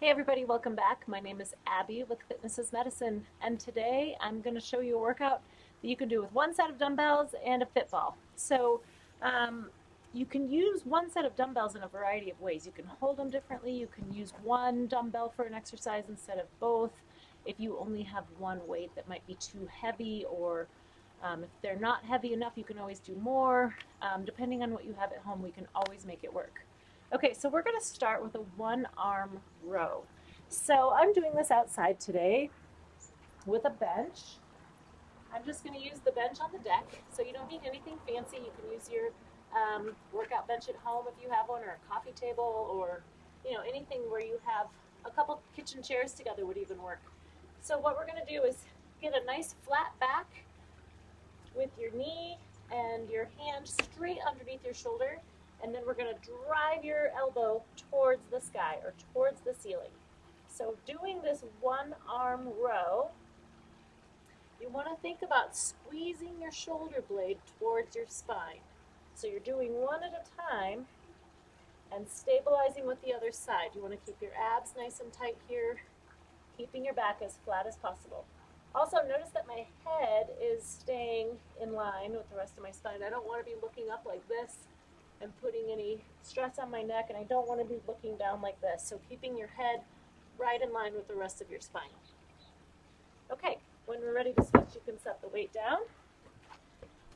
Hey everybody, welcome back. My name is Abby with Fitness is Medicine, and today I'm going to show you a workout that you can do with one set of dumbbells and a fit ball. Um, you can use one set of dumbbells in a variety of ways. You can hold them differently. You can use one dumbbell for an exercise instead of both. If you only have one weight that might be too heavy, or if they're not heavy enough, you can always do more. Depending on what you have at home, we can always make it work. Okay, so we're going to start with a one arm row. So I'm doing this outside today with a bench. I'm just going to use the bench on the deck. So you don't need anything fancy. You can use your workout bench at home if you have one, or a coffee table, or anything where you have a couple kitchen chairs together would even work. So what we're going to do is get a nice flat back with your knee and your hand straight underneath your shoulder, and then we're going to drive your elbow towards the sky or towards the ceiling. So doing this one arm row, you want to think about squeezing your shoulder blade towards your spine. So you're doing one at a time and stabilizing with the other side. You want to keep your abs nice and tight here, keeping your back as flat as possible. Also, notice that my head is staying in line with the rest of my spine. I don't want to be looking up like this and putting any stress on my neck, and I don't want to be looking down like this. So keeping your head right in line with the rest of your spine. Okay, when we're ready to switch, you can set the weight down,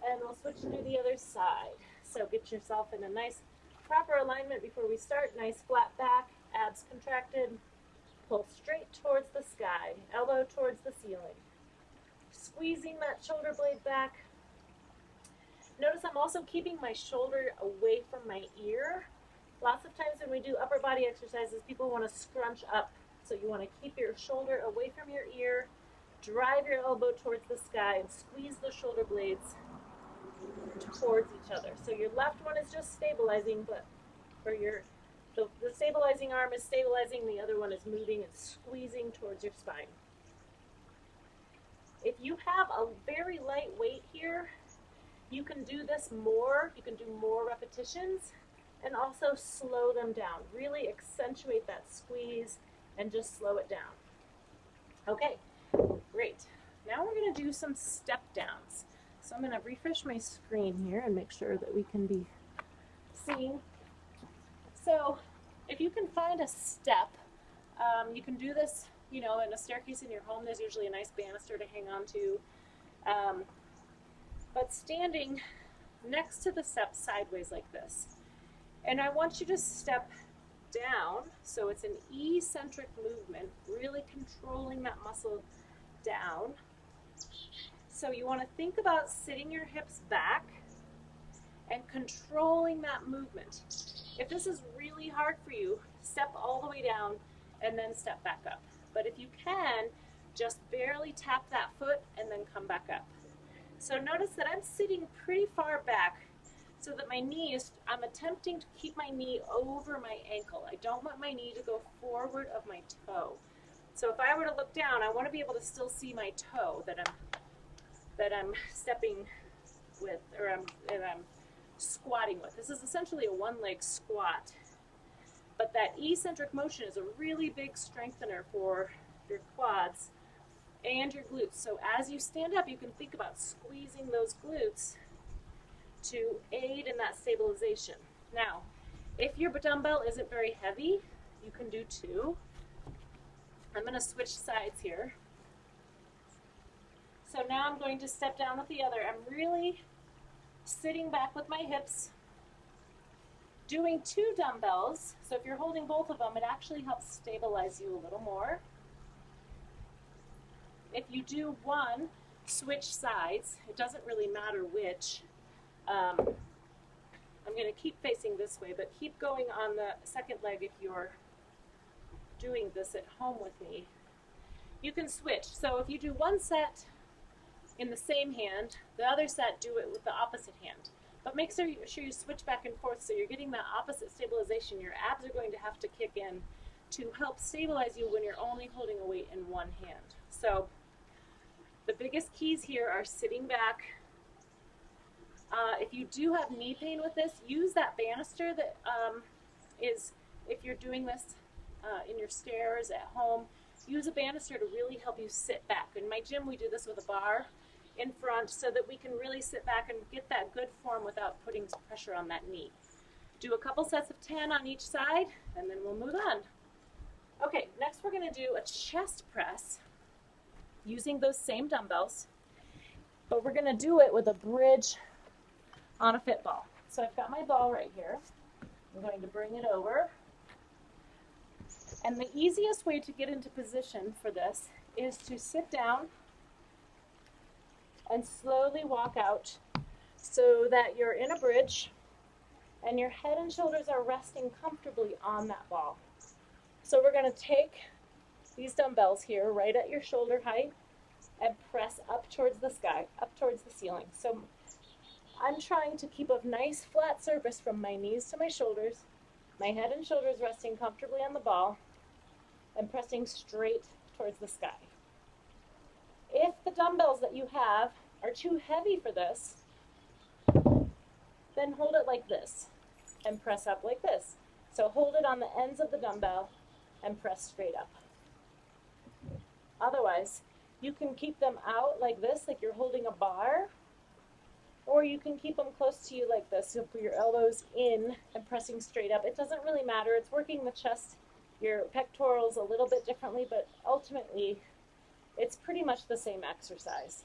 and we'll switch to the other side. So get yourself in a nice proper alignment before we start. Nice flat back, abs contracted. Pull straight towards the sky, elbow towards the ceiling. Squeezing that shoulder blade back. Notice I'm also keeping my shoulder away from my ear. Lots of times when we do upper body exercises, people want to scrunch up. So you want to keep your shoulder away from your ear, drive your elbow towards the sky, and squeeze the shoulder blades towards each other. So your left one is just stabilizing, but for the stabilizing arm is stabilizing, the other one is moving and squeezing towards your spine. If you have a very light weight here, you can do this more. You can do more repetitions and also slow them down. Really accentuate that squeeze and just slow it down. Okay, great. Now we're going to do some step downs. So I'm going to refresh my screen here and make sure that we can be seeing. So if you can find a step, you can do this, in a staircase in your home. There's usually a nice banister to hang on to. But standing next to the step sideways like this. And I want you to step down, so it's an eccentric movement, really controlling that muscle down. So you want to think about sitting your hips back and controlling that movement. If this is really hard for you, step all the way down and then step back up. But if you can, just barely tap that foot and then come back up. So notice that I'm sitting pretty far back so that my knee is, I'm attempting to keep my knee over my ankle. I don't want my knee to go forward of my toe. So if I were to look down, I want to be able to still see my toe that I'm stepping with, or I'm squatting with. This is essentially a one-leg squat. But that eccentric motion is a really big strengthener for your quads and your glutes. So as you stand up, you can think about squeezing those glutes to aid in that stabilization. Now, if your dumbbell isn't very heavy, you can do two. I'm going to switch sides here. So now I'm going to step down with the other. I'm really sitting back with my hips, doing two dumbbells. So if you're holding both of them, it actually helps stabilize you a little more. If you do one, switch sides. It doesn't really matter which. I'm going to keep facing this way, but keep going on the second leg if you're doing this at home with me. You can switch. So if you do one set in the same hand, the other set do it with the opposite hand. But make sure you switch back and forth so you're getting that opposite stabilization. Your abs are going to have to kick in to help stabilize you when you're only holding a weight in one hand. So the biggest keys here are sitting back. If you do have knee pain with this, use that banister that is, if you're doing this in your stairs, at home, use a banister to really help you sit back. In my gym, we do this with a bar in front so that we can really sit back and get that good form without putting pressure on that knee. Do a couple sets of 10 on each side, and then we'll move on. Okay, next we're going to do a chest press using those same dumbbells, but we're going to do it with a bridge on a fit ball. So I've got my ball right here. I'm going to bring it over. And the easiest way to get into position for this is to sit down and slowly walk out so that you're in a bridge and your head and shoulders are resting comfortably on that ball. So we're going to take these dumbbells here right at your shoulder height and press up towards the sky, up towards the ceiling. So I'm trying to keep a nice flat surface from my knees to my shoulders, my head and shoulders resting comfortably on the ball, and pressing straight towards the sky. If the dumbbells that you have are too heavy for this, then hold it like this and press up like this. So hold it on the ends of the dumbbell and press straight up. Otherwise, you can keep them out like this, like you're holding a bar, or you can keep them close to you like this. You'll put your elbows in and pressing straight up. It doesn't really matter. It's working the chest, your pectorals a little bit differently, but ultimately it's pretty much the same exercise.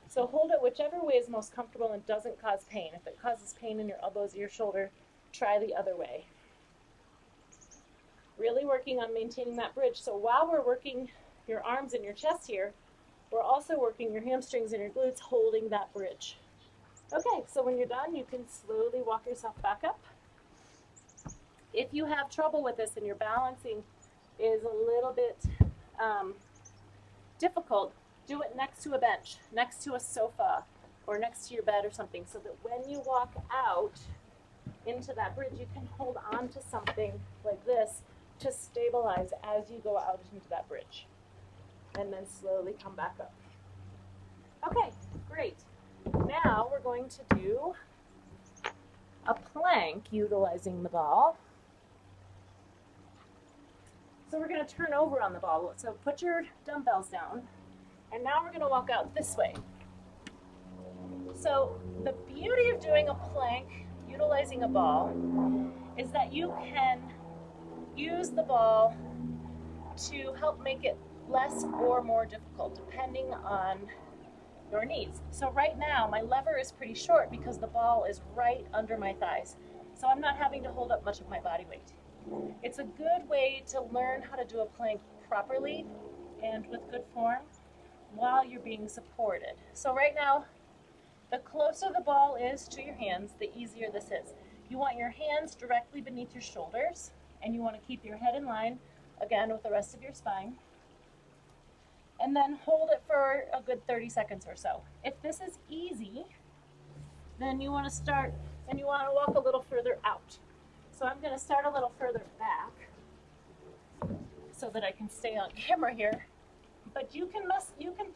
So hold it whichever way is most comfortable and doesn't cause pain. If it causes pain in your elbows or your shoulder, try the other way. Really working on maintaining that bridge. So while we're working your arms and your chest here, we're also working your hamstrings and your glutes, holding that bridge. Okay, so when you're done, you can slowly walk yourself back up. If you have trouble with this and your balancing is a little bit difficult, do it next to a bench, next to a sofa, or next to your bed or something, so that when you walk out into that bridge, you can hold on to something like this to stabilize as you go out into that bridge. And then slowly come back up. Okay, great. Now we're going to do a plank utilizing the ball. So we're going to turn over on the ball. So put your dumbbells down. And now we're going to walk out this way. So the beauty of doing a plank utilizing a ball is that you can use the ball to help make it less or more difficult depending on your needs. So right now my lever is pretty short because the ball is right under my thighs. So I'm not having to hold up much of my body weight. It's a good way to learn how to do a plank properly and with good form while you're being supported. So right now, the closer the ball is to your hands, the easier this is. You want your hands directly beneath your shoulders, and you want to keep your head in line, again, with the rest of your spine. And then hold it for a good 30 seconds or so. If this is easy, then you want to start, and you want to walk a little further out. So I'm going to start a little further back so that I can stay on camera here. But you can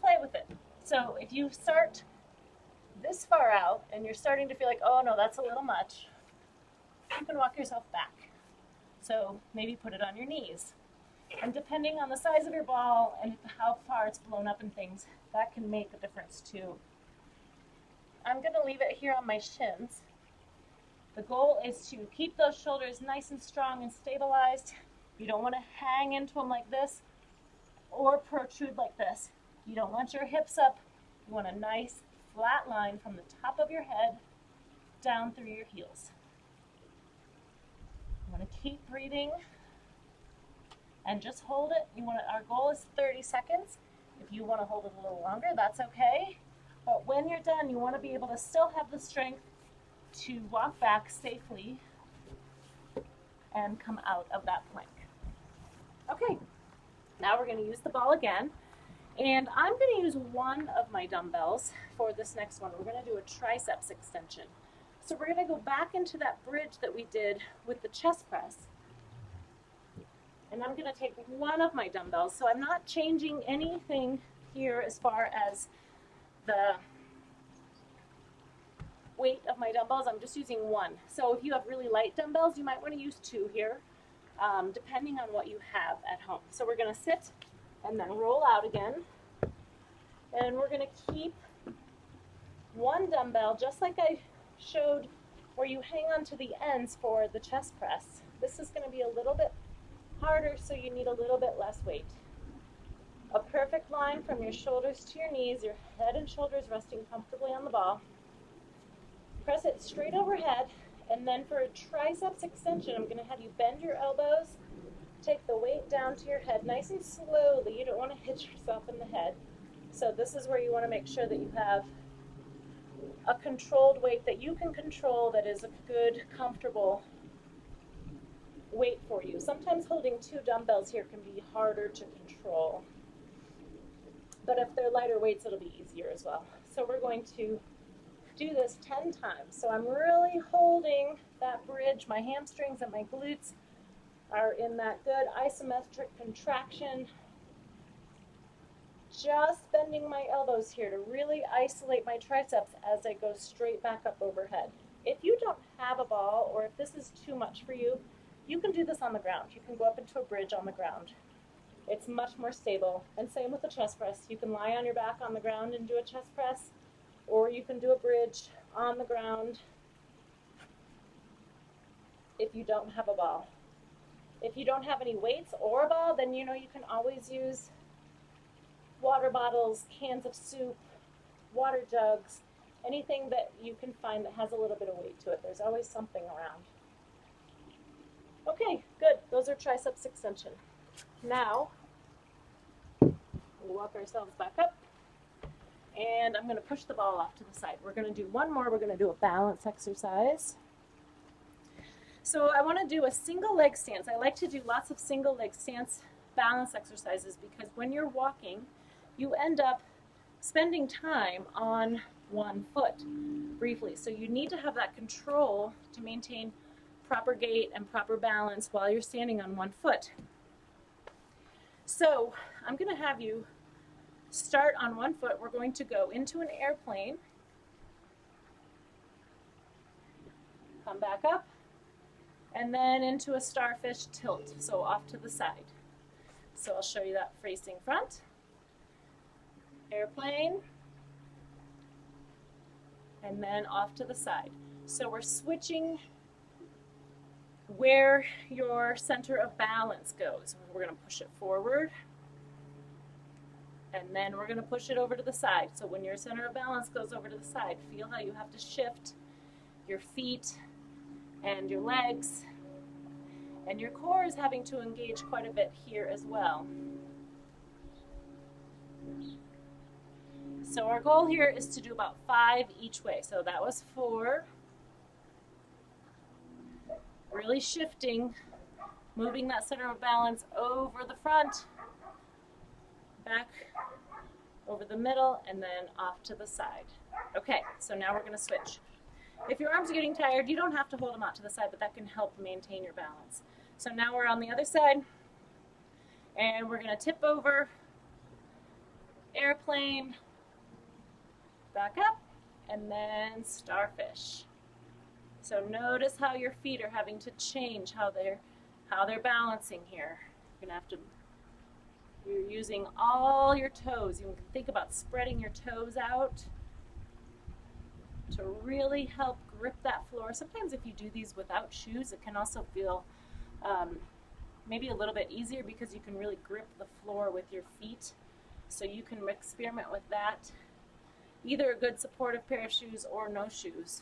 play with it. So if you start this far out and you're starting to feel like, oh no, that's a little much, you can walk yourself back. So maybe put it on your knees. And depending on the size of your ball and how far it's blown up and things, that can make a difference too. I'm going to leave it here on my shins. The goal is to keep those shoulders nice and strong and stabilized. You don't want to hang into them like this or protrude like this. You don't want your hips up. You want a nice flat line from the top of your head down through your heels. You want to keep breathing and just hold it. Our goal is 30 seconds. If you want to hold it a little longer, that's okay. But when you're done, you want to be able to still have the strength to walk back safely and come out of that plank. Okay, now we're going to use the ball again. And I'm going to use one of my dumbbells for this next one. We're going to do a triceps extension. So we're going to go back into that bridge that we did with the chest press. And I'm going to take one of my dumbbells. So I'm not changing anything here as far as the weight of my dumbbells. I'm just using one. So if you have really light dumbbells, you might want to use two here. depending on what you have at home. So we're going to sit and then roll out again. And we're going to keep one dumbbell, just like I showed where you hang on to the ends for the chest press. This is going to be a little bit harder, so you need a little bit less weight. A perfect line from your shoulders to your knees, your head and shoulders resting comfortably on the ball. Press it straight overhead, and then for a triceps extension, I'm going to have you bend your elbows, take the weight down to your head nice and slowly. You don't want to hit yourself in the head. So this is where you want to make sure that you have a controlled weight that you can control, that is a good, comfortable weight for you. Sometimes holding 2 dumbbells here can be harder to control. But if they're lighter weights, it'll be easier as well. So we're going to do this 10 times. So I'm really holding that bridge. My hamstrings and my glutes are in that good isometric contraction. Just bending my elbows here to really isolate my triceps as I go straight back up overhead. If you don't have a ball, or if this is too much for you, you can do this on the ground. You can go up into a bridge on the ground. It's much more stable. And same with the chest press. You can lie on your back on the ground and do a chest press, or you can do a bridge on the ground if you don't have a ball. If you don't have any weights or a ball, then you can always use water bottles, cans of soup, water jugs, anything that you can find that has a little bit of weight to it. There's always something around. Okay, good. Those are triceps extension. Now, we'll walk ourselves back up, and I'm going to push the ball off to the side. We're going to do one more. We're going to do a balance exercise. So I want to do a single leg stance. I like to do lots of single leg stance balance exercises because when you're walking, you end up spending time on one foot briefly. So you need to have that control to maintain proper gait and proper balance while you're standing on one foot. So I'm going to have you start on one foot. We're going to go into an airplane, come back up, and then into a starfish tilt, so off to the side. So I'll show you that facing front. Airplane, and then off to the side. So we're switching where your center of balance goes. We're going to push it forward, and then we're going to push it over to the side. So when your center of balance goes over to the side, feel how you have to shift your feet and your legs, and your core is having to engage quite a bit here as well. So our goal here is to do about 5 each way. So that was 4. Really shifting, moving that center of balance over the front, back over the middle, and then off to the side. Okay, so now we're going to switch. If your arms are getting tired, you don't have to hold them out to the side, but that can help maintain your balance. So now we're on the other side, and we're going to tip over, airplane, back up, and then starfish. So notice how your feet are having to change how they're balancing here. You're using all your toes. You can think about spreading your toes out to really help grip that floor. Sometimes if you do these without shoes, it can also feel maybe a little bit easier because you can really grip the floor with your feet. So you can experiment with that. Either a good supportive pair of shoes or no shoes.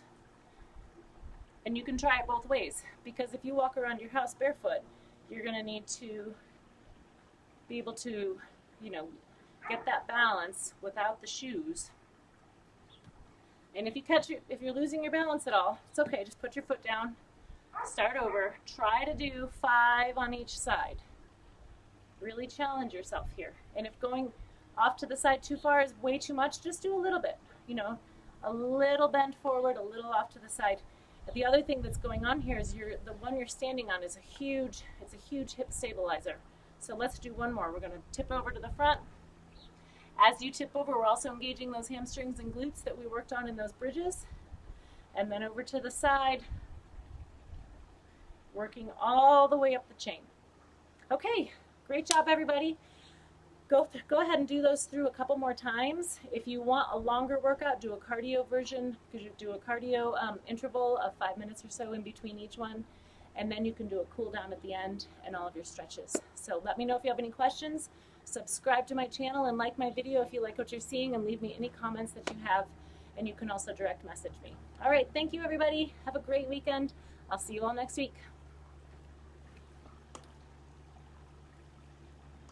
And you can try it both ways, because if you walk around your house barefoot, you're going to need to be able to, get that balance without the shoes. And if you're losing your balance at all, it's okay. Just put your foot down, start over, try to do 5 on each side. Really challenge yourself here. And if going off to the side too far is way too much, just do a little bit, a little bend forward, a little off to the side. The other thing that's going on here is the one you're standing on is a huge hip stabilizer. So let's do one more. We're going to tip over to the front. As you tip over, we're also engaging those hamstrings and glutes that we worked on in those bridges. And then over to the side. working all the way up the chain. Okay, great job everybody. Go ahead and do those through a couple more times. If you want a longer workout, do a cardio version. Do a cardio interval of 5 minutes or so in between each one, and then you can do a cool down at the end and all of your stretches. So let me know if you have any questions. Subscribe to my channel and like my video if you like what you're seeing, and leave me any comments that you have, and you can also direct message me. All right, thank you everybody. Have a great weekend. I'll see you all next week.